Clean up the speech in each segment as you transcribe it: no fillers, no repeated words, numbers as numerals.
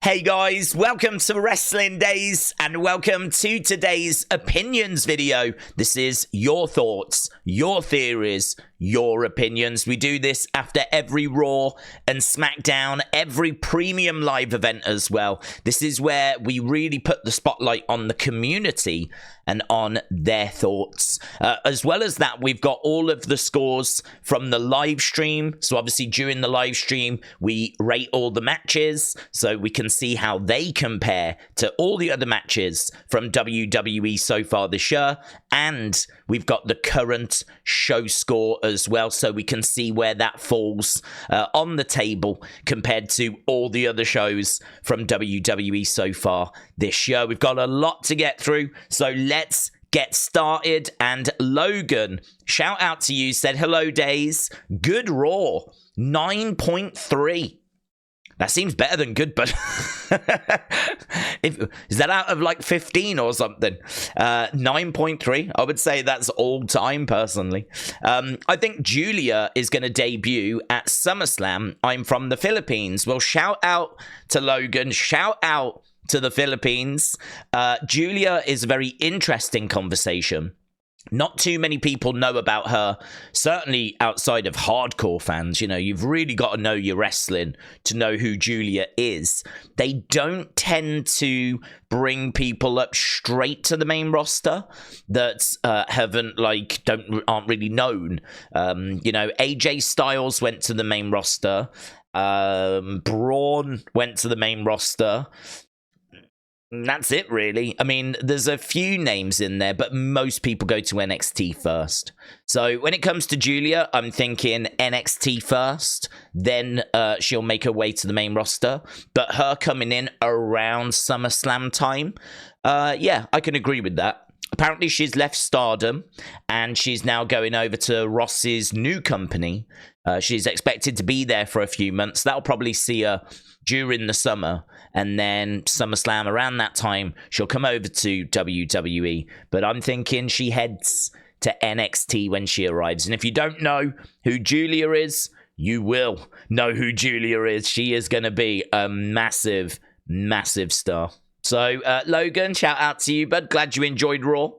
Hey guys, welcome to Wrestling Daze and welcome to today's opinions video. This is your thoughts, your theories, your opinions. We do this after every Raw and Smackdown, every premium live event as well. This is where we really put the spotlight on the community and on their thoughts. As well as that, we've got all of the scores from the live stream. So obviously during the live stream, we rate all the matches so we can see how they compare to all the other matches from WWE so far this year. And we've got the current show score as well, so we can see where that falls on the table compared to all the other shows from WWE so far this year. We've got a lot to get through, so let's get started. And Logan, shout out to you, said, hello, Daze. Good Raw, 9.3. That seems better than good, but is that out of like 15 or something? 9.3. I would say that's all time, personally. I think Julia is going to debut at SummerSlam. I'm from the Philippines. Well, shout out to Logan. Shout out to the Philippines. Julia is a very interesting conversation. Not too many people know about her, certainly outside of hardcore fans. You know, you've really got to know your wrestling to know who Julia is. They don't tend to bring people up straight to the main roster that aren't really known. You know, AJ Styles went to the main roster. Braun went to the main roster. That's it, really. I mean, there's a few names in there, but most people go to NXT first. So when it comes to Julia, I'm thinking NXT first, then she'll make her way to the main roster. But her coming in around SummerSlam time, yeah, I can agree with that. Apparently, she's left Stardom, and she's now going over to Ross's new company. She's expected to be there for a few months. That'll probably see her during the summer, and then SummerSlam around that time, she'll come over to WWE. But I'm thinking she heads to NXT when she arrives. And if you don't know who Julia is, you will know who Julia is. She is going to be a massive, massive star. So, Logan, shout out to you, bud. Glad you enjoyed Raw.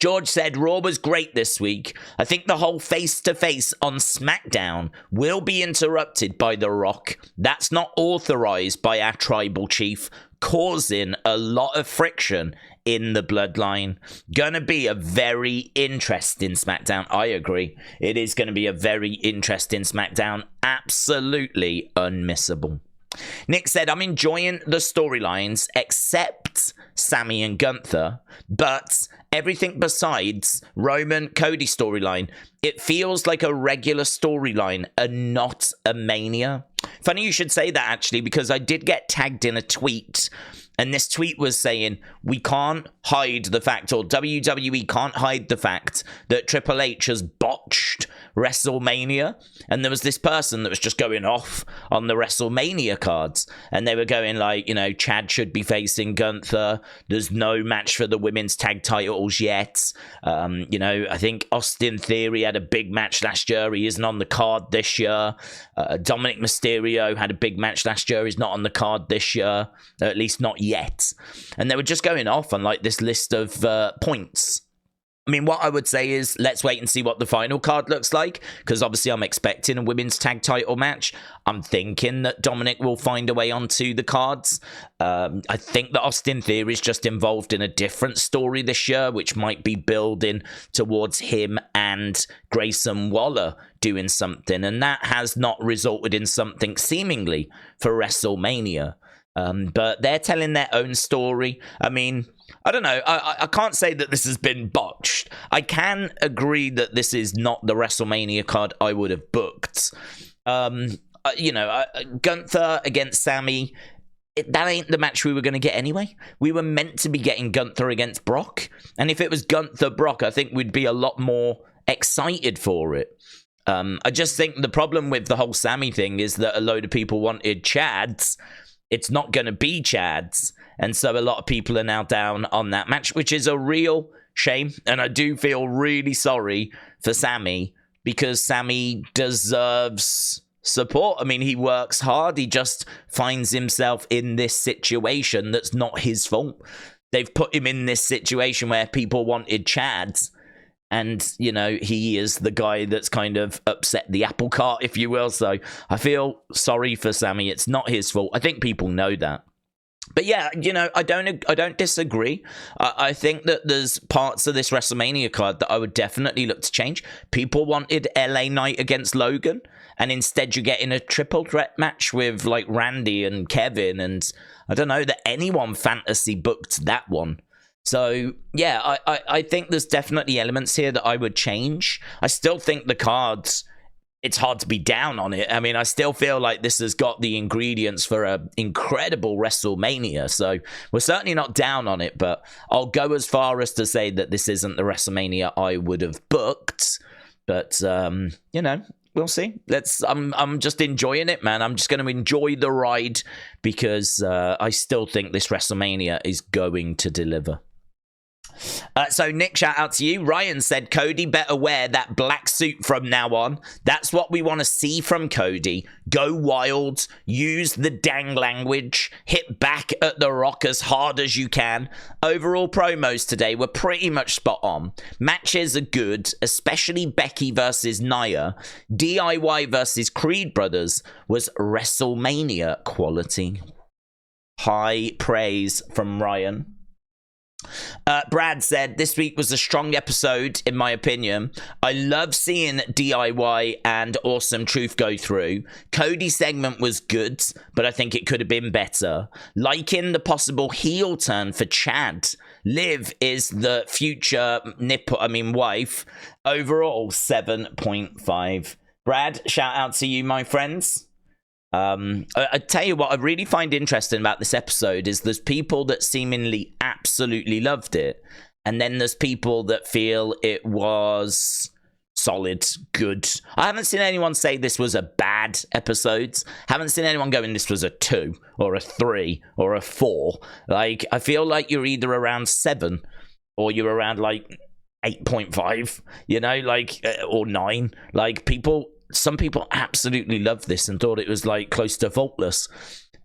George said, Raw was great this week. I think the whole face-to-face on Smackdown will be interrupted by The Rock. That's not authorized by our tribal chief, causing a lot of friction in the bloodline. Gonna be a very interesting Smackdown. I agree. It is going to be a very interesting Smackdown. Absolutely unmissable. Nick said, I'm enjoying the storylines except Sami and Gunther, but everything besides Roman Cody storyline, it feels like a regular storyline and not a Mania. Funny you should say that, actually, because I did get tagged in a tweet, and this tweet was saying, we can't hide the fact, or WWE can't hide the fact that Triple H has botched WrestleMania. And there was this person that was just going off on the WrestleMania cards. And they were going like, you know, Chad should be facing Gunther. There's no match for the women's tag titles yet. You know, I think Austin Theory had a big match last year. He isn't on the card this year. Dominik Mysterio had a big match last year. He's not on the card this year. At least not yet. And they were just going off on like this list of points. I mean, what I would say is let's wait and see what the final card looks like, because obviously I'm expecting a women's tag title match. I'm thinking that Dominik will find a way onto the cards. I think that Austin Theory is just involved in a different story this year, which might be building towards him and Grayson Waller doing something, and that has not resulted in something seemingly for WrestleMania. But they're telling their own story. I mean, I don't know. I can't say that this has been botched. I can agree that this is not the WrestleMania card I would have booked. You know, Gunther against Sami, that ain't the match we were going to get anyway. We were meant to be getting Gunther against Brock. And if it was Gunther-Brock, I think we'd be a lot more excited for it. I just think the problem with the whole Sami thing is that a load of people wanted Chad's. It's not going to be Chad's. And so a lot of people are now down on that match, which is a real shame. And I do feel really sorry for Sami, because Sami deserves support. I mean, he works hard. He just finds himself in this situation that's not his fault. They've put him in this situation where people wanted Chads. And, you know, he is the guy that's kind of upset the apple cart, if you will. So I feel sorry for Sami. It's not his fault. I think people know that. But yeah, you know, I don't disagree. I think that there's parts of this WrestleMania card that I would definitely look to change. People wanted LA Knight against Logan, and instead you're getting a triple threat match with like Randy and Kevin, and I don't know that anyone fantasy booked that one. So, yeah, I think there's definitely elements here that I would change. I still think the cards, it's hard to be down on it. I mean, I still feel like this has got the ingredients for an incredible WrestleMania. So, we're certainly not down on it, but I'll go as far as to say that this isn't the WrestleMania I would have booked. But, you know, we'll see. I'm just enjoying it, man. I'm just going to enjoy the ride because I still think this WrestleMania is going to deliver. So Nick, shout out to you. Ryan said Cody better wear that black suit from now on. That's what we want to see from Cody. Go wild, use the dang language, hit back at The Rock as hard as you can. Overall promos today were pretty much spot on. Matches are good, especially Becky versus Nia. DIY versus Creed Brothers was WrestleMania quality. High praise from Ryan. Brad said, this week was a strong episode, in my opinion. I love seeing DIY and Awesome Truth go through. Cody's segment was good, but I think it could have been better. Liking the possible heel turn for Chad. Liv is the future wife. Overall, 7.5. Brad, shout out to you, my friends. I tell you what I really find interesting about this episode is there's people that seemingly absolutely loved it, and then there's people that feel it was solid, good. I haven't seen anyone say this was a bad episode. Haven't seen anyone going this was a 2 or a 3 or a 4. Like, I feel like you're either around 7 or you're around like 8.5, you know, like, or 9. Like, some people absolutely loved this and thought it was like close to faultless,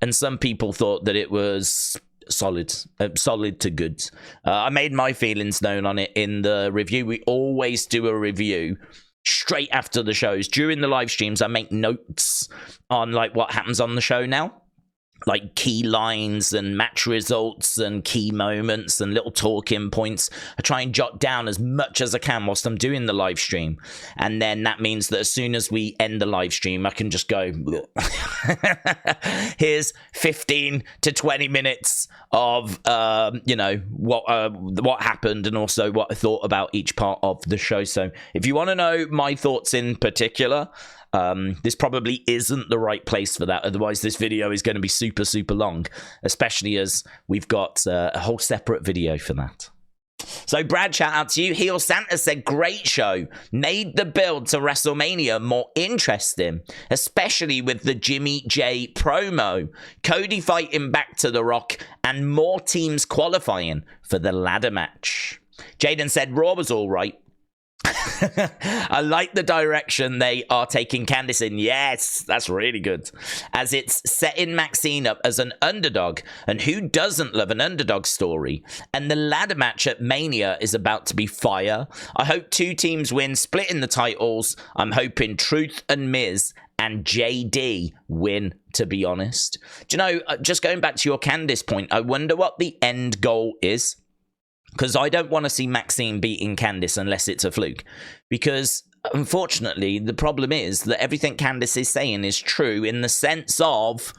and some people thought that it was solid to good. I made my feelings known on it in the review. We always do a review straight after the shows. During the live streams, I make notes on like what happens on the show now, like key lines and match results and key moments and little talking points. I try and jot down as much as I can whilst I'm doing the live stream. And then that means that as soon as we end the live stream, I can just go, here's 15 to 20 minutes of, what happened and also what I thought about each part of the show. So if you want to know my thoughts in particular, this probably isn't the right place for that. Otherwise, this video is going to be super, super long, especially as we've got a whole separate video for that. So, Brad, shout out to you. Heel Santa said, great show. Made the build to WrestleMania more interesting, especially with the Jimmy J promo. Cody fighting back to The Rock and more teams qualifying for the ladder match. Jaden said, Raw was all right. I like the direction they are taking Candice in. Yes, that's really good. As it's setting Maxine up as an underdog. And who doesn't love an underdog story? And the ladder match at Mania is about to be fire. I hope 2 teams win, splitting the titles. I'm hoping Truth and Miz and JD win, to be honest. Do you know, just going back to your Candice point, I wonder what the end goal is. Because I don't want to see Maxine beating Candice unless it's a fluke. Because, unfortunately, the problem is that everything Candice is saying is true in the sense of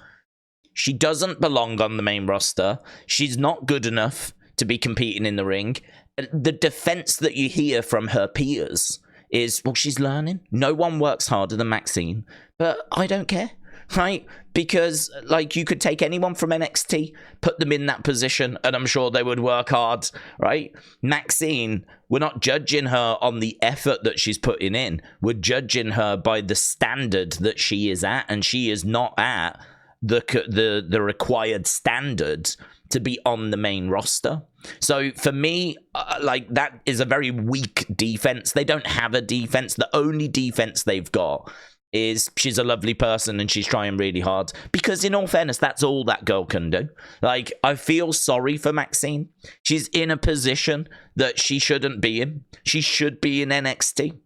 she doesn't belong on the main roster. She's not good enough to be competing in the ring. The defense that you hear from her peers is, well, she's learning. No one works harder than Maxine. But I don't care. Right? Because, like, you could take anyone from NXT, put them in that position, and I'm sure they would work hard, right? Maxine, we're not judging her on the effort that she's putting in. We're judging her by the standard that she is at, and she is not at the required standard to be on the main roster. So for me, like, that is a very weak defense. They don't have a defense. The only defense they've got is she's a lovely person and she's trying really hard. Because in all fairness, that's all that girl can do. Like, I feel sorry for Maxine. She's in a position that she shouldn't be in. She should be in NXT.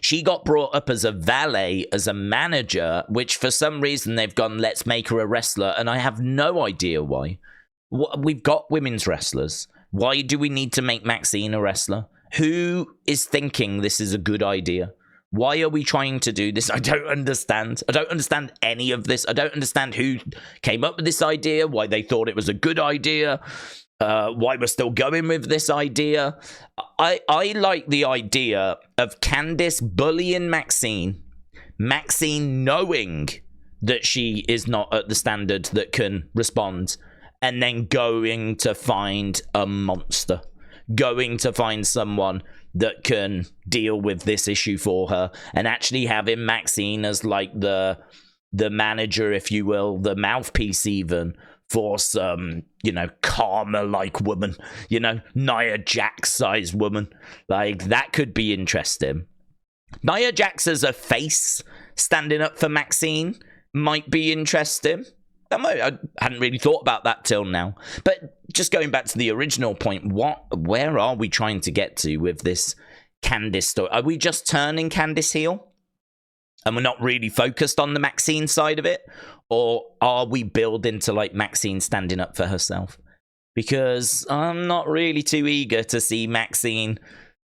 She got brought up as a valet, as a manager, which for some reason they've gone, let's make her a wrestler, and I have no idea why. We've got women's wrestlers. Why do we need to make Maxine a wrestler? Who is thinking this is a good idea? Why are we trying to do this? I don't understand. I don't understand any of this. I don't understand who came up with this idea, why they thought it was a good idea. Why we're still going with this idea. I like the idea of Candice bullying Maxine knowing that she is not at the standard that can respond, and then going to find a monster, going to find someone that can deal with this issue for her, and actually having Maxine as like the manager, if you will, the mouthpiece even, for some, Karma-like woman, Nia Jax-sized woman. Like, that could be interesting. Nia Jax as a face standing up for Maxine might be interesting. I hadn't really thought about that till now. But just going back to the original point, where are we trying to get to with this Candice story? Are we just turning Candice heel? And we're not really focused on the Maxine side of it? Or are we building to, like, Maxine standing up for herself? Because I'm not really too eager to see Maxine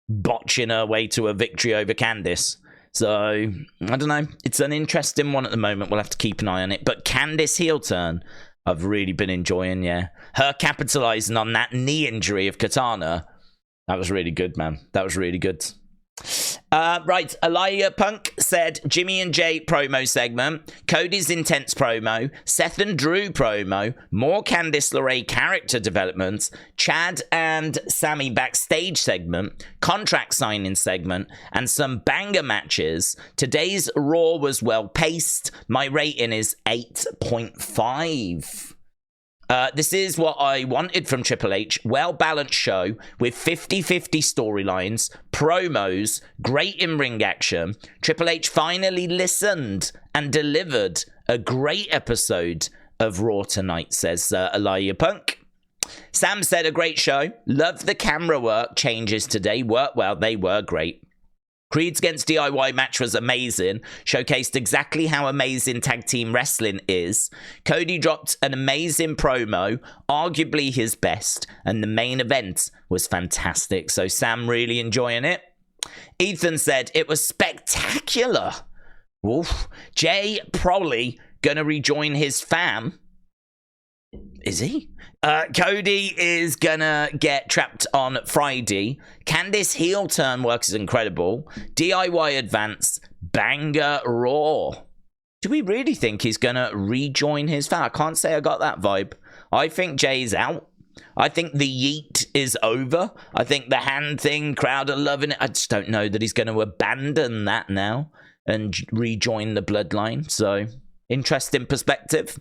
botching her way to a victory over Candice. So, I don't know. It's an interesting one at the moment. We'll have to keep an eye on it. But Candice heel turn, I've really been enjoying, yeah. Her capitalizing on that knee injury of Katana, that was really good, man. That was really good. Right, Elijah Punk said Jimmy and Jay promo segment, Cody's intense promo, Seth and Drew promo, more Candice LeRae character developments, Chad and Sami backstage segment, contract signing segment, and some banger matches. Today's Raw was well paced. My rating is 8.5. This is what I wanted from Triple H. Well-balanced show with 50-50 storylines, promos, great in-ring action. Triple H finally listened and delivered a great episode of Raw tonight, says Elijah Punk. Sam said a great show. Loved the camera work changes today. Worked well. They were great. Creed's against DIY match was amazing, showcased exactly how amazing tag team wrestling is. Cody dropped an amazing promo, arguably his best, and the main event was fantastic. So Sam really enjoying it. Ethan said it was spectacular. Oof. Jay probably gonna rejoin his fam. Is he? Cody is gonna get trapped on Friday. Candice heel turn works is incredible. DIY advance, banger Raw. Do we really think he's gonna rejoin his fam? I can't say I got that vibe. I think Jay's out. I think the yeet is over. I think the hand thing, crowd are loving it. I just don't know that he's going to abandon that now and rejoin the bloodline. So, interesting perspective.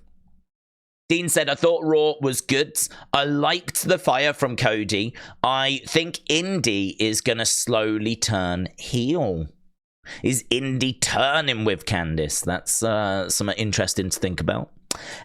Dean said, I thought Raw was good. I liked the fire from Cody. I think Indi is going to slowly turn heel. Is Indi turning with Candice? That's something interesting to think about.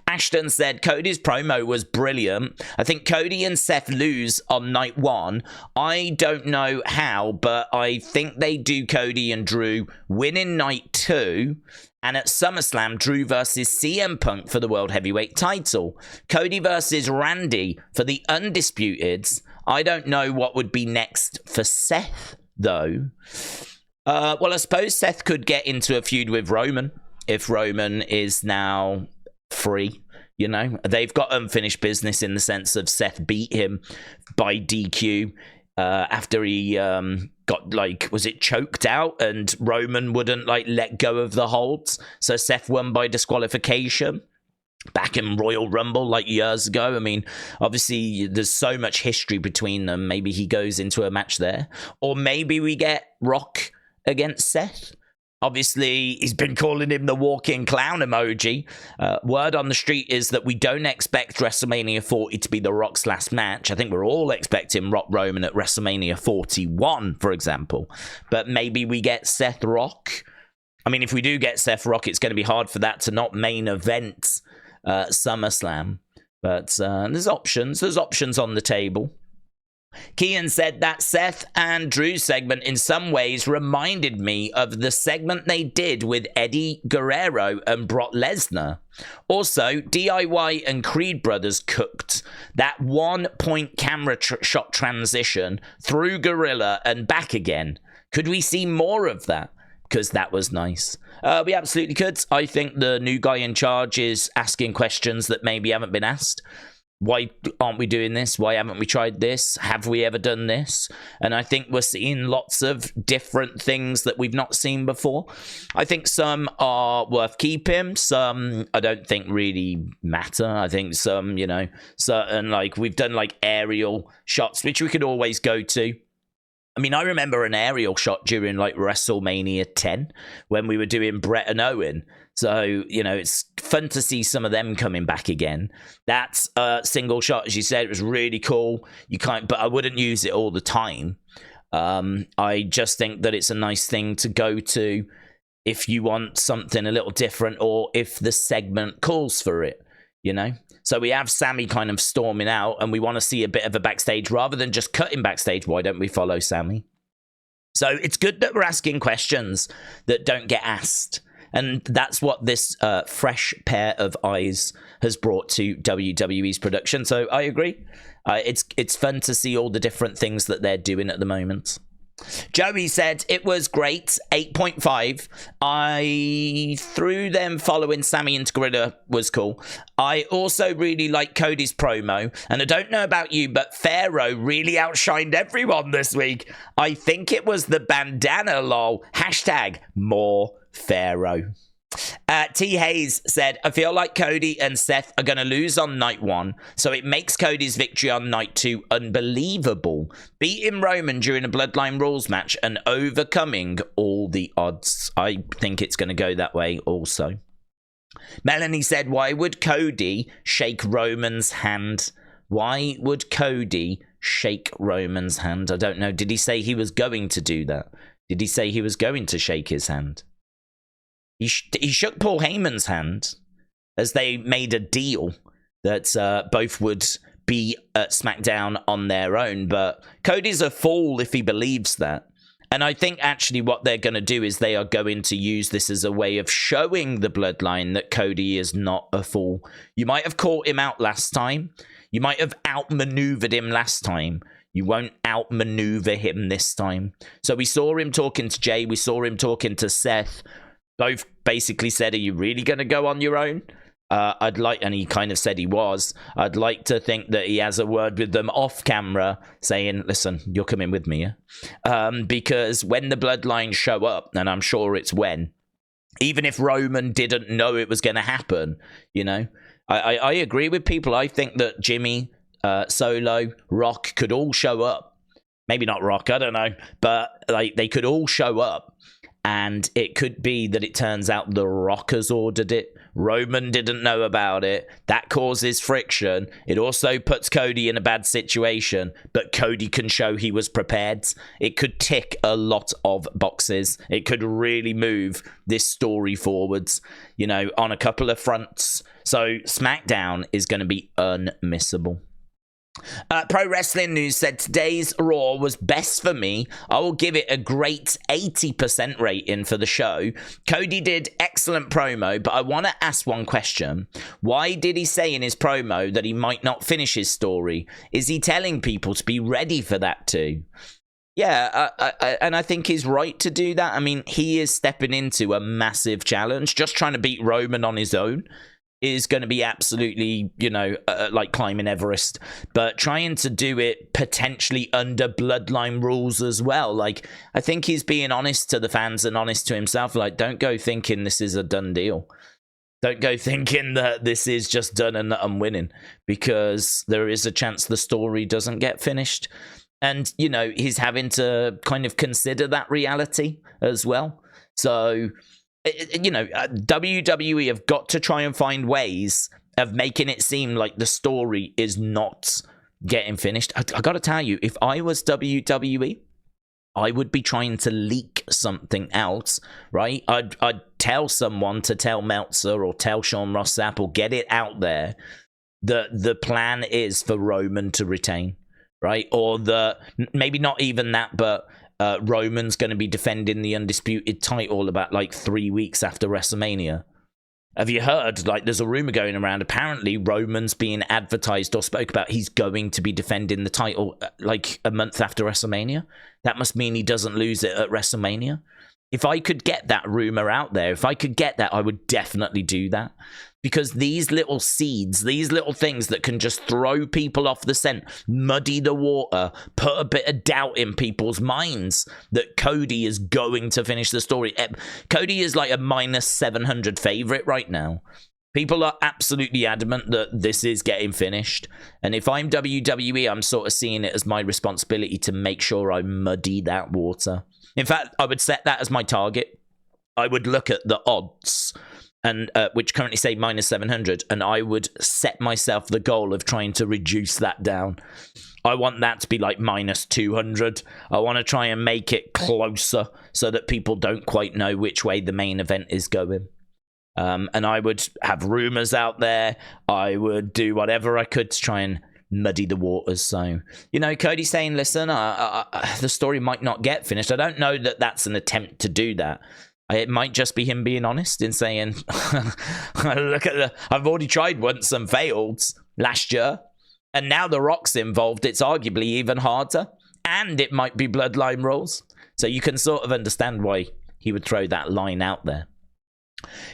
Ashton said, Cody's promo was brilliant. I think Cody and Seth lose on night one. I don't know how, but I think they do Cody and Drew win in night two. And at SummerSlam, Drew versus CM Punk for the World Heavyweight title. Cody versus Randy for the Undisputeds. I don't know what would be next for Seth, though. Well, I suppose Seth could get into a feud with Roman if Roman is now free. You know, they've got unfinished business in the sense of Seth beat him by DQ after he got, like, was it choked out, and Roman wouldn't, like, let go of the holds, so Seth won by disqualification back in Royal Rumble, like, years ago. I mean, obviously there's so much history between them. Maybe he goes into a match there, or maybe we get Rock against Seth. Obviously, he's been calling him the walking clown emoji. Word on the street is that we don't expect WrestleMania 40 to be The Rock's last match. I think we're all expecting Rock Roman at WrestleMania 41, for example. But maybe we get Seth Rock. I mean, if we do get Seth Rock, it's going to be hard for that to not main event SummerSlam. But there's options. There's options on the table. Kian said that Seth and Drew's segment in some ways reminded me of the segment they did with Eddie Guerrero and Brock Lesnar. Also, DIY and Creed Brothers cooked that 1-point camera shot transition through Gorilla and back again. Could we see more of that? Because that was nice. We absolutely could. I think the new guy in charge is asking questions that maybe haven't been asked. Why aren't we doing this? Why haven't we tried this? Have we ever done this? And I think we're seeing lots of different things that we've not seen before. I think some are worth keeping. Some I don't think really matter. I think some, you know, certain, like we've done like aerial shots, which we could always go to. I mean, I remember an aerial shot during like WrestleMania 10 when we were doing Brett and Owen. So, you know, it's fun to see some of them coming back again. That single shot, as you said, it was really cool. You can't, but I wouldn't use it all the time. I just think that it's a nice thing to go to if you want something a little different or if the segment calls for it, you know? So we have Sami kind of storming out and we want to see a bit of a backstage rather than just cutting backstage. Why don't we follow Sami? So it's good that we're asking questions that don't get asked. And that's what this fresh pair of eyes has brought to WWE's production. So I agree. It's fun to see all the different things that they're doing at the moment. Joey said, it was great, 8.5. I threw them following Sami into Gorilla was cool. I also really like Cody's promo. And I don't know about you, but Pharaoh really outshined everyone this week. I think it was the bandana, lol. Hashtag more Pharaoh. T. Hayes said, I feel like Cody and Seth are going to lose on night 1, so it makes Cody's victory on night 2 unbelievable. Beating Roman during a Bloodline Rules match and overcoming all the odds. I think it's going to go that way also. Melanie said, why would Cody shake Roman's hand? Why would Cody shake Roman's hand? I don't know. Did he say he was going to do that? Did he say he was going to shake his hand? He shook Paul Heyman's hand as they made a deal that both would be at Smackdown on their own. But Cody's a fool if he believes that. And I think actually what they're going to do is they are going to use this as a way of showing the Bloodline that Cody is not a fool. You might have caught him out last time. You might have outmaneuvered him last time. You won't outmaneuver him this time. So we saw him talking to Jay. We saw him talking to Seth. Both basically said, are you really going to go on your own? And he kind of said he was. I'd like to think that he has a word with them off camera saying, listen, you're coming with me, yeah? Because when the Bloodline show up, and I'm sure it's when, even if Roman didn't know it was going to happen, you know, I agree with people. I think that Jimmy, Solo, Rock could all show up. Maybe not Rock, I don't know. But like they could all show up. And it could be that it turns out the Rockers ordered it. Roman didn't know about it. That causes friction. It also puts Cody in a bad situation, but Cody can show he was prepared. It could tick a lot of boxes. It could really move this story forwards, you know, on a couple of fronts. So SmackDown is going to be unmissable. Pro Wrestling News said today's Raw was best for me. I will give it a great 80% rating for the show. Cody did excellent promo, but I want to ask one question. Why did he say in his promo that he might not finish his story? Is he telling people to be ready for that too? Yeah, and I think he's right to do that. I mean, he is stepping into a massive challenge. Just trying to beat Roman on his own is going to be absolutely, you know, like climbing Everest. But trying to do it potentially under Bloodline rules as well. Like, I think he's being honest to the fans and honest to himself. Like, don't go thinking this is a done deal. Don't go thinking that this is just done and that I'm winning. Because there is a chance the story doesn't get finished. And, you know, he's having to kind of consider that reality as well. So, you know, WWE have got to try and find ways of making it seem like the story is not getting finished. I got to tell you, if I was WWE, I would be trying to leak something else, right? I'd tell someone to tell Meltzer or tell Sean Ross Sapp or get it out there that the plan is for Roman to retain, right? Or maybe not even that, but Roman's going to be defending the undisputed title about like 3 weeks after WrestleMania. Have you heard, like, there's a rumor going around, apparently Roman's being advertised or spoke about, he's going to be defending the title like a month after WrestleMania. That must mean he doesn't lose it at WrestleMania. If I could get that rumor out there, if I could get that, I would definitely do that. Because these little seeds, these little things that can just throw people off the scent, muddy the water, put a bit of doubt in people's minds that Cody is going to finish the story. Cody is like a minus 700 favorite right now. People are absolutely adamant that this is getting finished. And if I'm WWE, I'm sort of seeing it as my responsibility to make sure I muddy that water. In fact, I would set that as my target. I would look at the odds, and which currently say minus 700, and I would set myself the goal of trying to reduce that down. I want that to be like minus 200. I want to try and make it closer so that people don't quite know which way the main event is going. And I would have rumors out there. I would do whatever I could to try and muddy the waters. So, you know, Cody saying, listen, the story might not get finished. I don't know that that's an attempt to do that. It might just be him being honest and saying, look at I've already tried once and failed last year. And now The Rock's involved. It's arguably even harder. And it might be bloodline rules. So you can sort of understand why he would throw that line out there.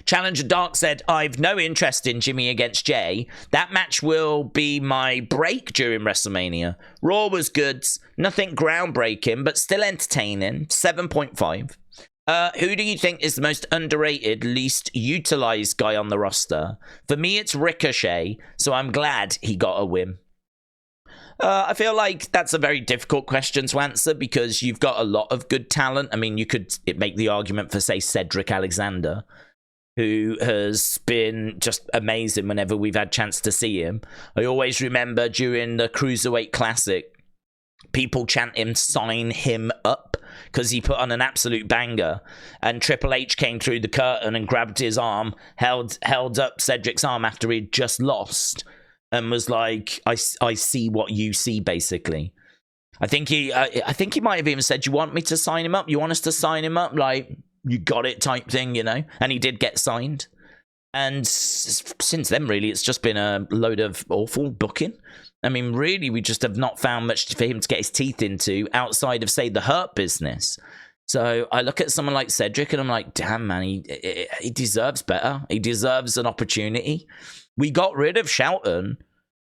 Challenger Dark said, I've no interest in Jimmy against Jey. That match will be my break during WrestleMania. Raw was good. Nothing groundbreaking, but still entertaining. 7.5. Who do you think is the most underrated, least utilized guy on the roster? For me, it's Ricochet, so I'm glad he got a win. I feel like that's a very difficult question to answer because you've got a lot of good talent. I mean, you could make the argument for, say, Cedric Alexander, who has been just amazing whenever we've had chance to see him. I always remember during the Cruiserweight Classic, people chant him, sign him up, because he put on an absolute banger. And Triple H came through the curtain and grabbed his arm, held up Cedric's arm after he'd just lost, and was like, I see what you see, basically. I think he might have even said, you want me to sign him up? You want us to sign him up? Like, you got it type thing, you know? And he did get signed. And since then, really, it's just been a load of awful booking. I mean, really, we just have not found much for him to get his teeth into outside of, say, the Hurt Business. So I look at someone like Cedric and I'm like, damn, man, he deserves better. He deserves an opportunity. We got rid of Shelton.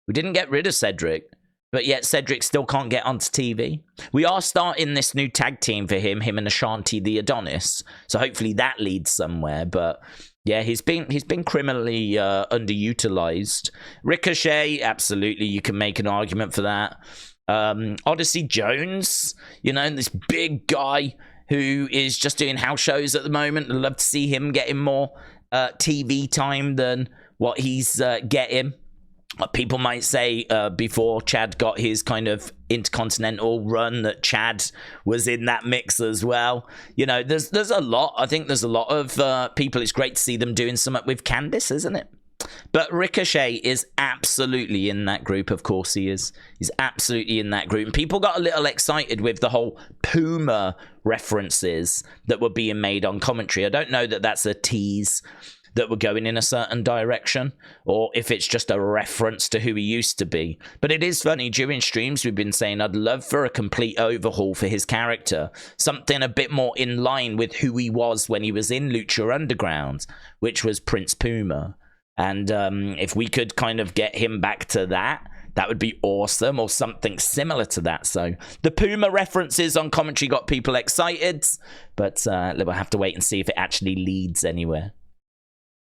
We didn't get rid of Cedric. But yet Cedric still can't get onto TV. We are starting this new tag team for him and Ashanti the Adonis. So hopefully that leads somewhere. But yeah, he's been criminally underutilized. Ricochet, absolutely, you can make an argument for that. Odyssey Jones, you know, this big guy who is just doing house shows at the moment. I'd love to see him getting more TV time than what he's getting. People might say before Chad got his kind of intercontinental run that Chad was in that mix as well. You know, there's a lot. I think there's a lot of people. It's great to see them doing something with Candice, isn't it? But Ricochet is absolutely in that group. Of course he is. He's absolutely in that group. And people got a little excited with the whole Puma references that were being made on commentary. I don't know that that's a tease that we're going in a certain direction, or if it's just a reference to who he used to be. But it is funny, during streams we've been saying I'd love for a complete overhaul for his character, something a bit more in line with who he was when he was in Lucha Underground, which was Prince Puma. And if we could kind of get him back to that, that would be awesome, or something similar to that. So the Puma references on commentary got people excited, but we'll have to wait and see if it actually leads anywhere.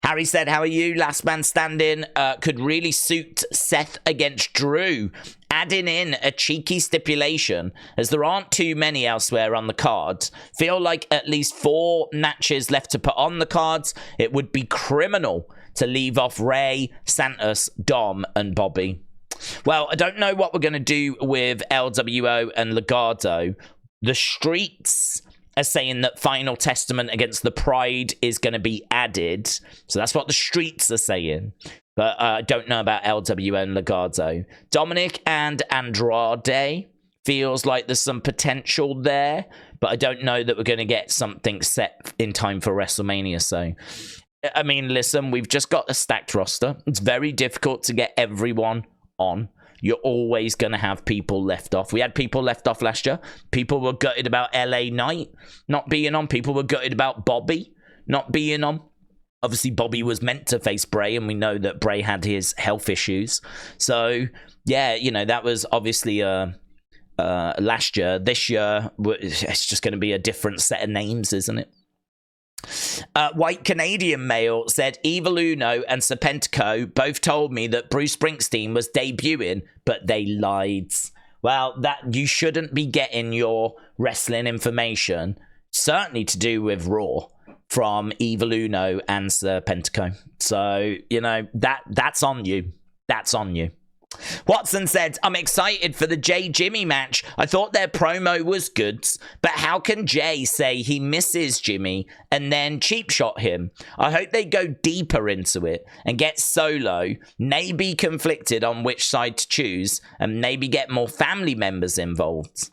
Harry said, how are you? Last man standing could really suit Seth against Drew. Adding in a cheeky stipulation, as there aren't too many elsewhere on the card. Feel like at least 4 matches left to put on the cards. It would be criminal to leave off Ray, Santos, Dom, and Bobby. Well, I don't know what we're going to do with LWO and Legado, The streets are saying that Final Testament against the Pride is going to be added. So that's what the streets are saying. But I don't know about LWO and Legado. Dominik and Andrade feels like there's some potential there. But I don't know that we're going to get something set in time for WrestleMania. So, I mean, listen, we've just got a stacked roster. It's very difficult to get everyone on. You're always going to have people left off. We had people left off last year. People were gutted about LA Knight not being on. People were gutted about Bobby not being on. Obviously, Bobby was meant to face Bray, and we know that Bray had his health issues. So, yeah, you know, that was obviously last year. This year, it's just going to be a different set of names, isn't it? White Canadian male said Evil Uno and Serpentico both told me that Bruce Springsteen was debuting, but they lied. Well, that you shouldn't be getting your wrestling information, certainly to do with Raw, from Evil Uno and Serpentico. So, you know, that's on you. That's on you. Watson said, I'm excited for the Jey Jimmy match. I thought their promo was good, but how can Jey say he misses Jimmy and then cheap shot him? I hope they go deeper into it and get Solo, maybe conflicted on which side to choose, and maybe get more family members involved.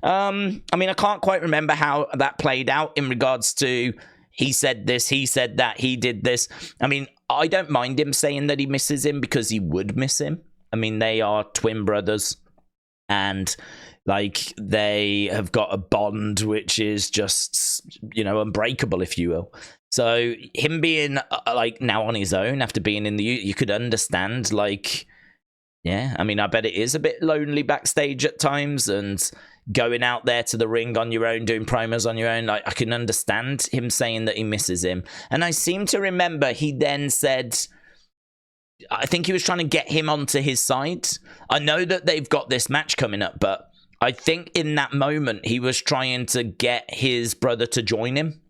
I mean, I can't quite remember how that played out in regards to he said this, he said that, he did this. I mean, I don't mind him saying that he misses him because he would miss him. I mean, they are twin brothers, and like they have got a bond which is just, you know, unbreakable, if you will. So him being like now on his own after being in the, you could understand, like, yeah, I mean, I bet it is a bit lonely backstage at times, and going out there to the ring on your own, doing promos on your own. Like, I can understand him saying that he misses him. And I seem to remember he then said, I think he was trying to get him onto his side. I know that they've got this match coming up, but I think in that moment he was trying to get his brother to join him.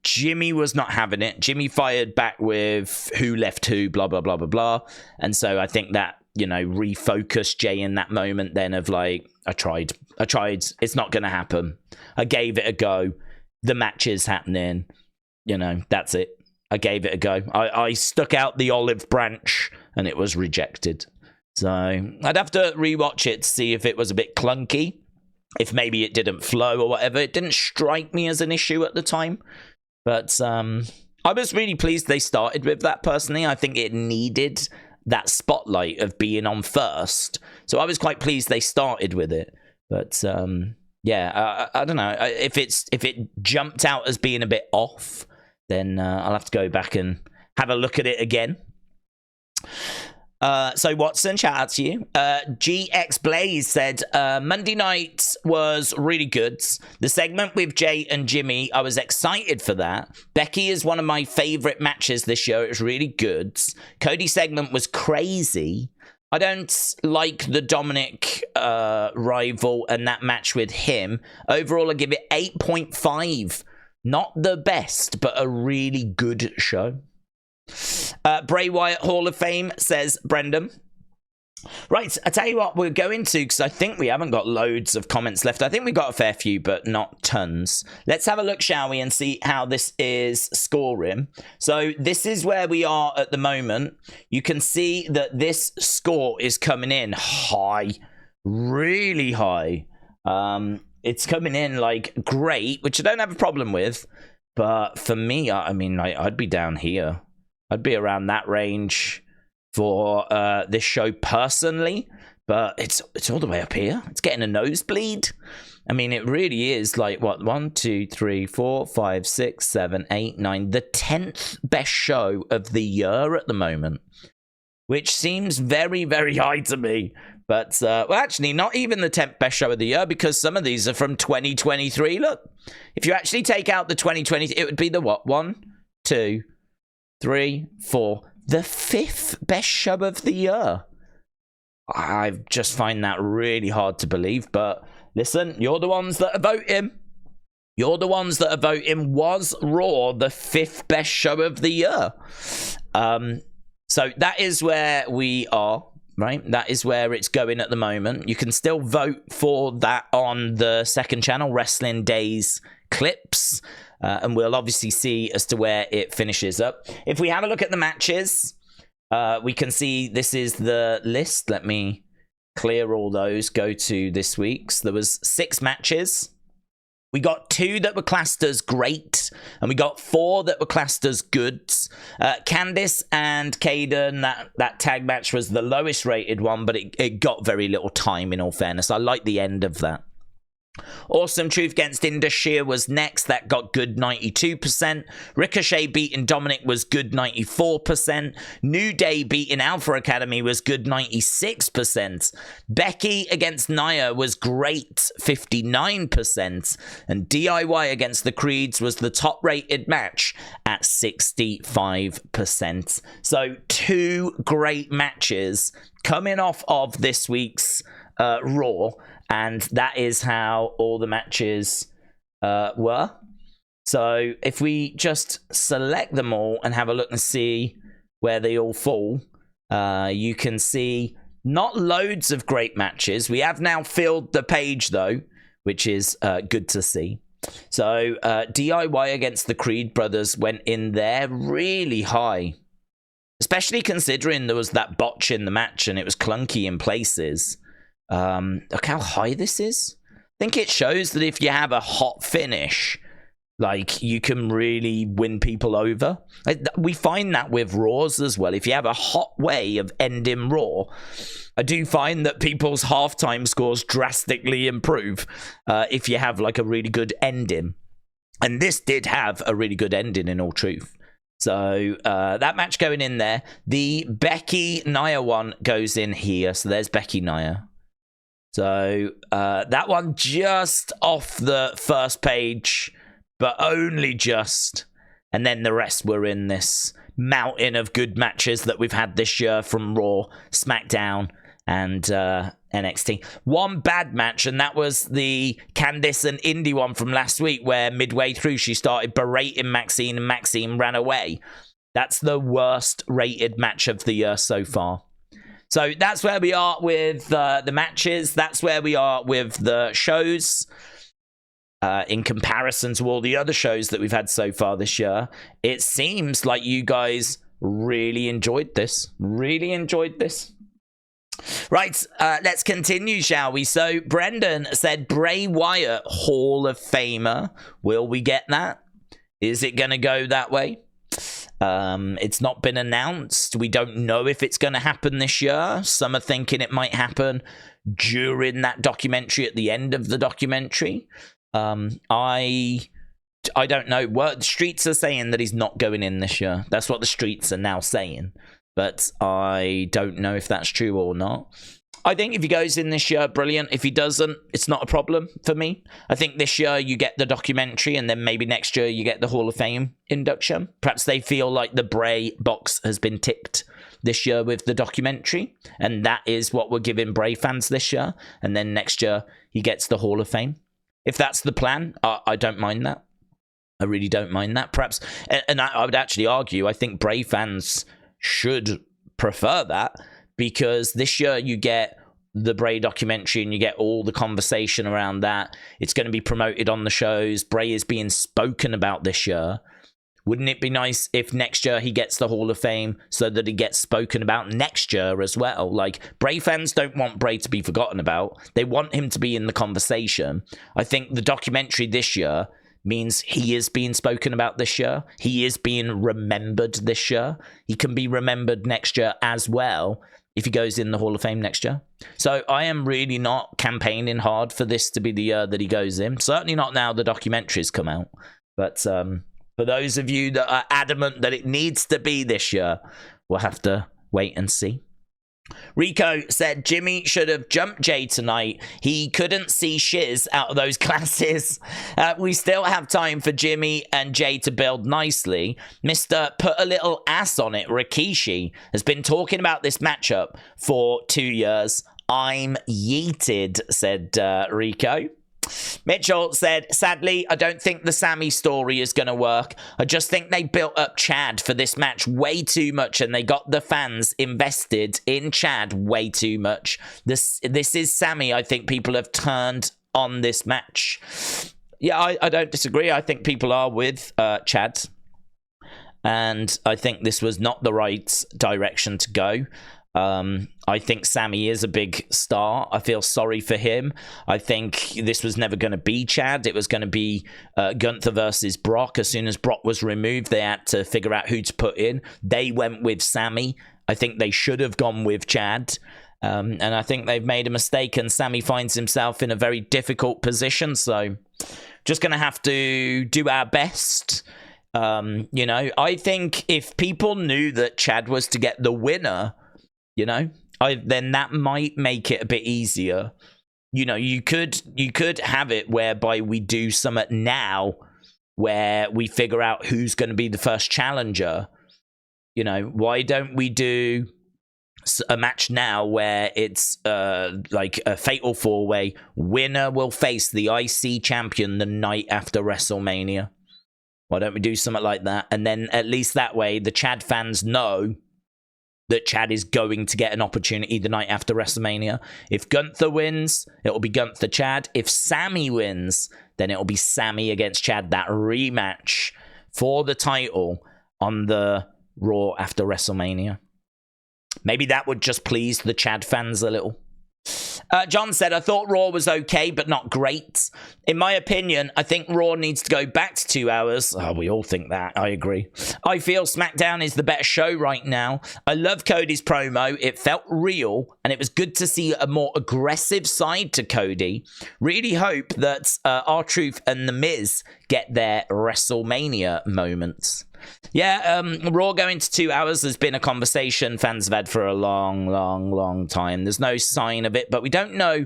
Jimmy was not having it. Jimmy fired back with who left who, blah, blah, blah, blah, blah. And so I think that, you know, refocused Jey in that moment then of like, I tried. It's not going to happen. I gave it a go. The match is happening. You know, that's it. I gave it a go. I stuck out the olive branch and it was rejected. So I'd have to rewatch it to see if it was a bit clunky, if maybe it didn't flow or whatever. It didn't strike me as an issue at the time. But I was really pleased they started with that personally. I think it needed that spotlight of being on first. So I was quite pleased they started with it. But yeah, I don't know. If it jumped out as being a bit off, then I'll have to go back and have a look at it again. So Watson, shout out to you. GX Blaze said, Monday night was really good. The segment with Jey and Jimmy, I was excited for that. Becky is one of my favorite matches this year. It was really good. Cody segment was crazy. I don't like the Dominik rival and that match with him. Overall, I give it 8.5. Not the best, but a really good show. Bray Wyatt Hall of Fame, says Brendan. Right, I tell you what we're going to, because I think we haven't got loads of comments left. I think we've got a fair few, but not tons. Let's have a look, shall we, and see how this is scoring. So this is where we are at the moment. You can see that this score is coming in high, really high. It's coming in like great, which I don't have a problem with. But for me, I mean, I'd be down here. I'd be around that range for this show personally. But it's all the way up here. It's getting a nosebleed. I mean, it really is like, what, 1, 2, 3, 4, 5, 6, 7, 8, 9. The 10th best show of the year at the moment. Which seems very, very high to me. But, well, actually, not even the 10th best show of the year, because some of these are from 2023. Look, if you actually take out the 2020, it would be the what? 1, 2, 3, 4. The 5th best show of the year. I just find that really hard to believe. But listen, you're the ones that are voting. You're the ones that are voting. Was Raw the 5th best show of the year? So that is where we are. right? That is where it's going at the moment. You can still vote for that on the second channel, Wrestling Daze Clips, and we'll obviously see as to where it finishes up. If we have a look at the matches, we can see this is the list. Let me clear all those, go to this week's. There was 6 matches. We got 2 that were classed as great, and we got 4 that were classed as good. Candice and Kayden, that tag match was the lowest rated one, but it got very little time, in all fairness. I like the end of that. Awesome Truth against Indus Sher was next. That got good 92%. Ricochet beating Dominik was good 94%. New Day beating Alpha Academy was good 96%. Becky against Nia was great 59%. And DIY against the Creeds was the top rated match at 65%. So 2 great matches coming off of this week's Raw. And that is how all the matches were. So if we just select them all and have a look and see where they all fall, you can see not loads of great matches. We have now filled the page, though, which is good to see. So DIY against the Creed brothers went in there really high, especially considering there was that botch in the match and it was clunky in places. Look how high this is. I think it shows that if you have a hot finish, like, you can really win people over. We find that with Raws as well. If you have a hot way of ending Raw, I do find that people's halftime scores drastically improve if you have like a really good ending. And this did have a really good ending, in all truth. So that match going in there. The Becky Nia one goes in here. So there's Becky Nia. So that one just off the first page, but only just. And then the rest were in this mountain of good matches that we've had this year from Raw, Smackdown, and NXT. One bad match, and that was the Candice and Indi one from last week, where midway through she started berating Maxine and Maxine ran away. That's the worst rated match of the year so far. So that's where we are with the matches. That's where we are with the shows. In comparison to all the other shows that we've had so far this year, it seems like you guys really enjoyed this. Really enjoyed this. Right, let's continue, shall we? So Brendan said Bray Wyatt, Hall of Famer. Will we get that? Is it going to go that way? It's not been announced. We don't know if it's going to happen this year. Some are thinking it might happen during that documentary, at the end of the documentary. I don't know. The streets are saying that he's not going in this year. That's what the streets are now saying. But I don't know if that's true or not. I think if he goes in this year, brilliant. If he doesn't, it's not a problem for me. I think this year you get the documentary, and then maybe next year you get the Hall of Fame induction. Perhaps they feel like the Bray box has been ticked this year with the documentary, and that is what we're giving Bray fans this year. And then next year he gets the Hall of Fame. If that's the plan, I don't mind that. I really don't mind that. Perhaps, and I would actually argue, I think Bray fans should prefer that, because this year you get the Bray documentary and you get all the conversation around that. It's going to be promoted on the shows. Bray is being spoken about this year. Wouldn't it be nice if next year he gets the Hall of Fame so that he gets spoken about next year as well? Like, Bray fans don't want Bray to be forgotten about. They want him to be in the conversation. I think the documentary this year means he is being spoken about this year. He is being remembered this year. He can be remembered next year as well if he goes in the Hall of Fame next year. So I am really not campaigning hard for this to be the year that he goes in. Certainly not now the documentaries come out. But for those of you that are adamant that it needs to be this year, we'll have to wait and see. Rico said Jimmy should have jumped Jey tonight. He couldn't see shiz out of those classes. We still have time for Jimmy and Jey to build nicely. Mr. Put a little ass on it, Rikishi, has been talking about this matchup for 2 years. I'm yeeted, said Rico. Mitchell said, sadly, I don't think the Sami story is going to work. I just think they built up Chad for this match way too much, and they got the fans invested in Chad way too much. This is Sami. I think people have turned on this match. Yeah, I don't disagree. I think people are with Chad. And I think this was not the right direction to go. I think Sami is a big star. I feel sorry for him. I think this was never going to be Chad. It was going to be Gunther versus Brock. As soon as Brock was removed, they had to figure out who to put in. They went with Sami. I think they should have gone with Chad. And I think they've made a mistake, and Sami finds himself in a very difficult position. So just going to have to do our best. You know, I think if people knew that Chad was to get the winner, you know, then that might make it a bit easier. You know, you could have it whereby we do something now where we figure out who's going to be the first challenger. You know, why don't we do a match now where it's like a fatal four-way? Winner will face the IC champion the night after WrestleMania. Why don't we do something like that? And then at least that way, the Chad fans know that Chad is going to get an opportunity the night after WrestleMania. If Gunther wins, it will be Gunther Chad. If Sami wins, then it will be Sami against Chad. That rematch for the title on the Raw after WrestleMania. Maybe that would just please the Chad fans a little. John said, I thought Raw was okay, but not great. In my opinion, I think Raw needs to go back to 2 hours. Oh, we all think that. I agree. I feel Smackdown is the better show right now. I love Cody's promo. It felt real, and it was good to see a more aggressive side to Cody. Really hope that R-Truth and The Miz get their WrestleMania moments. Yeah, Raw going to 2 hours has been a conversation fans have had for a long time. There's no sign of it, but we don't know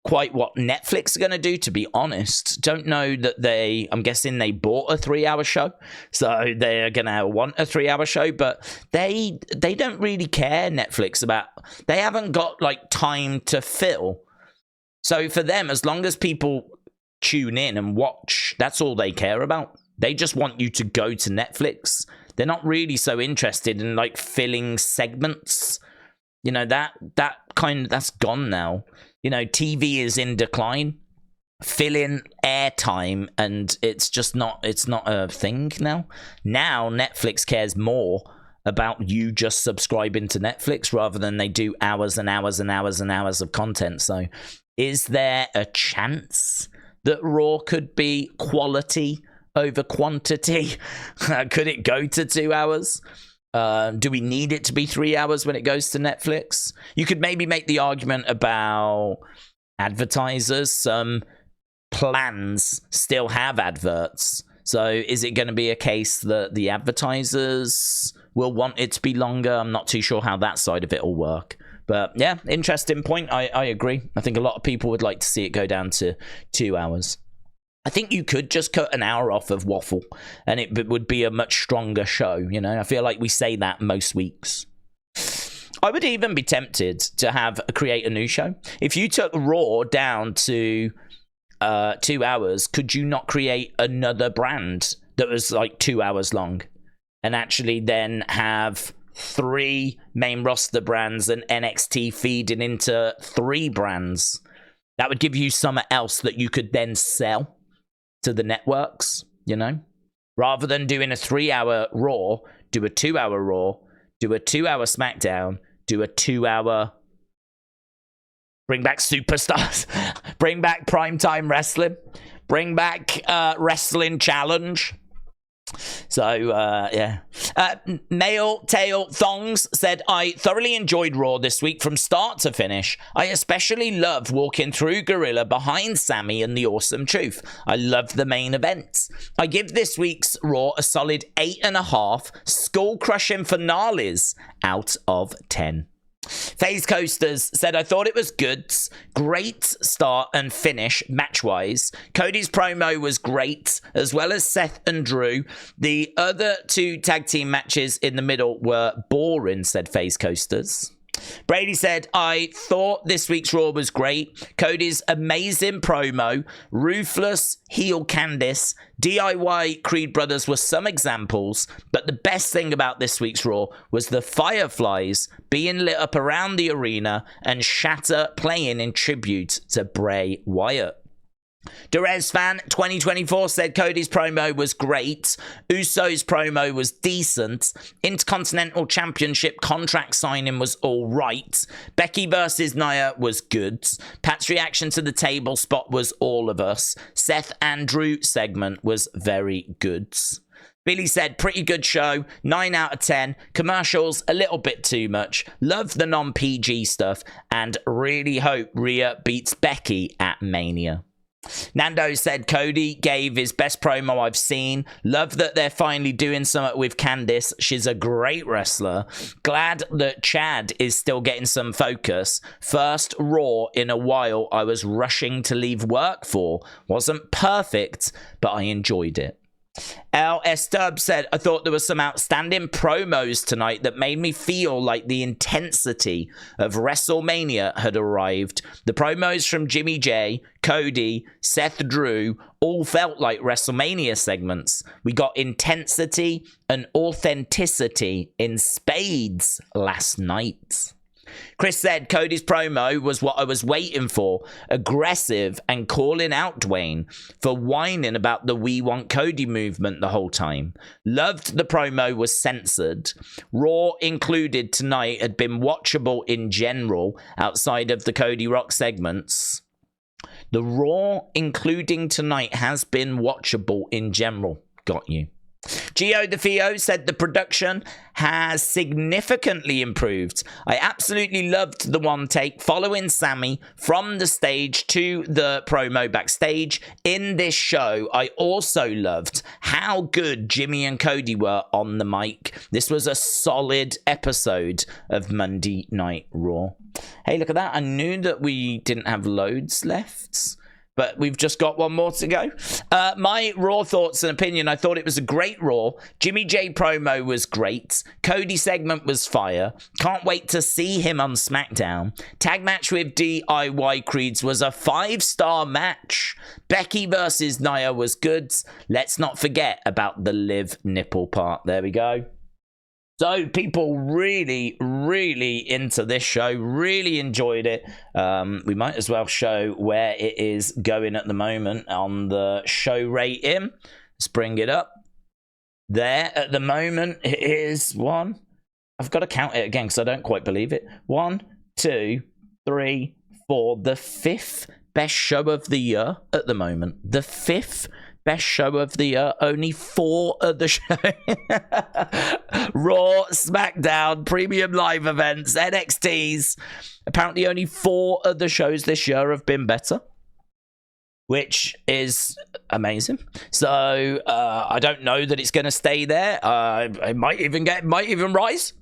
quite what Netflix are going to do, to be honest. Don't know that I'm guessing they bought a 3-hour show, so they're going to want a 3-hour show, but they don't really care, Netflix, about, they haven't got like time to fill. So for them, as long as people tune in and watch, that's all they care about. They just want you to go to Netflix. They're not really so interested in like filling segments. You know, that's gone now. You know, TV is in decline. Fill in airtime, and it's not a thing now. Now Netflix cares more about you just subscribing to Netflix rather than they do hours and hours and hours and hours of content. So is there a chance that Raw could be quality over quantity? Could it go to 2 hours? Do we need it to be 3 hours when it goes to Netflix? You could maybe make the argument about advertisers. Some plans still have adverts. So is it going to be a case that the advertisers will want it to be longer? I'm not too sure how that side of it will work. But yeah, interesting point. I agree. I think a lot of people would like to see it go down to 2 hours. I think you could just cut an hour off of Waffle and it would be a much stronger show, you know? I feel like we say that most weeks. I would even be tempted to create a new show. If you took Raw down to 2 hours, could you not create another brand that was like 2 hours long and actually then have 3 main roster brands and NXT feeding into 3 brands? That would give you something else that you could then sell to the networks, you know? Rather than doing a 3-hour Raw, do a 2-hour Raw, do a 2-hour Smackdown, do a 2-hour... Bring back Superstars. Bring back Primetime Wrestling. Bring back Wrestling Challenge. So, yeah. Male Tail Thongs said, I thoroughly enjoyed Raw this week from start to finish. I especially loved walking through Gorilla behind Sami and the Awesome Truth. I loved the main event. I give this week's Raw a solid 8.5 skull-crushing finales out of 10. FaZe Coasters said, I thought it was good. Great start and finish match-wise. Cody's promo was great, as well as Seth and Drew. The other 2 tag team matches in the middle were boring, said FaZe Coasters. Brady said, I thought this week's Raw was great. Cody's amazing promo, ruthless heel Candice, DIY Creed Brothers were some examples, but the best thing about this week's Raw was the fireflies being lit up around the arena and Shatter playing in tribute to Bray Wyatt. Derez Fan 2024 said Cody's promo was great. Uso's promo was decent. Intercontinental Championship contract signing was all right. Becky versus Nia was good. Pat's reaction to the table spot was all of us. Seth Andrew segment was very good. Billy said, pretty good show, 9 out of 10. Commercials, a little bit too much. Love the non-PG stuff and really hope Rhea beats Becky at Mania. Nando said Cody gave his best promo I've seen. Love that they're finally doing something with Candice. She's a great wrestler. Glad that Chad is still getting some focus. First Raw in a while I was rushing to leave work for. Wasn't perfect, but I enjoyed it. LS Dub said, I thought there were some outstanding promos tonight that made me feel like the intensity of WrestleMania had arrived. The promos from Jimmy J, Cody, Seth Drew all felt like WrestleMania segments. We got intensity and authenticity in spades last night. Chris said Cody's promo was what I was waiting for. Aggressive and calling out Dwayne for whining about the We Want Cody movement the whole time. Loved the promo was censored. Raw included tonight had been watchable in general outside of the Cody Rock segments. The Raw including tonight has been watchable in general. Got you. Gio DeFio said the production has significantly improved. I absolutely loved the one take following Sami from the stage to the promo backstage. In this show, I also loved how good Jimmy and Cody were on the mic. This was a solid episode of Monday Night Raw. Hey, look at that. I knew that we didn't have loads left, but we've just got one more to go. My Raw thoughts and opinion, I thought it was a great Raw. Jimmy J promo was great. Cody segment was fire. Can't wait to see him on Smackdown. Tag match with DIY Creeds was a 5-star match. Becky versus Nia was good. Let's not forget about the live nipple part. There we go. So people really, really into this show, really enjoyed it. We might as well show where it is going at the moment on the show rating. Let's bring it up. There at the moment it is one. I've got to count it again because I don't quite believe it. 1, 2, 3, 4. The 5th best show of the year at the moment. The 5th best show of the year. Only 4 of the show. Raw, SmackDown, Premium Live Events, NXTs. Apparently only 4 of the shows this year have been better, which is amazing. So I don't know that it's going to stay there. It might even rise.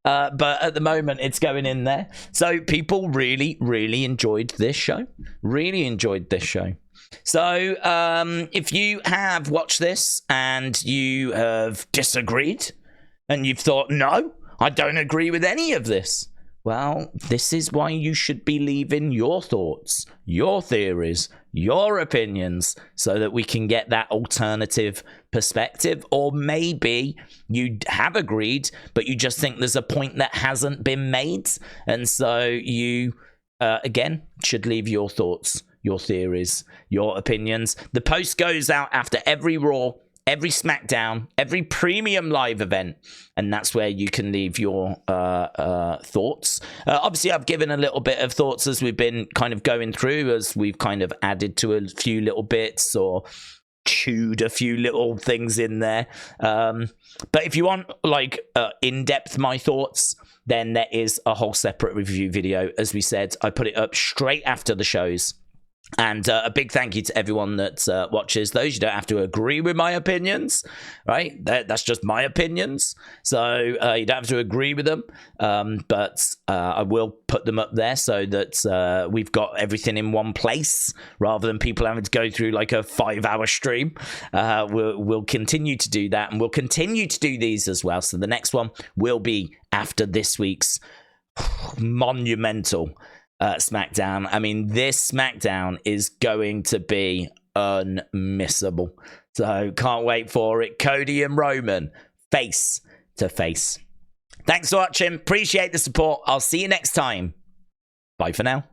But at the moment, it's going in there. So people really, really enjoyed this show. Really enjoyed this show. So if you have watched this and you have disagreed and you've thought, no, I don't agree with any of this, well, this is why you should be leaving your thoughts, your theories, your opinions, so that we can get that alternative perspective. Or maybe you have agreed, but you just think there's a point that hasn't been made. And so you, again, should leave your thoughts, your theories, your opinions. The post goes out after every Raw, every SmackDown, every Premium Live event, and that's where you can leave your thoughts. Obviously, I've given a little bit of thoughts as we've been kind of going through, as we've kind of added to a few little bits or chewed a few little things in there. But if you want, like, in-depth my thoughts, then there is a whole separate review video. As we said, I put it up straight after the shows. And a big thank you to everyone that watches those. You don't have to agree with my opinions, right? That's just my opinions. So you don't have to agree with them. But I will put them up there so that we've got everything in one place rather than people having to go through like a 5-hour stream. We'll continue to do that, and we'll continue to do these as well. So the next one will be after this week's monumental Smackdown. I mean, this Smackdown is going to be unmissable. So can't wait for it. Cody and Roman, face to face. Thanks for watching. Appreciate the support. I'll see you next time. Bye for now.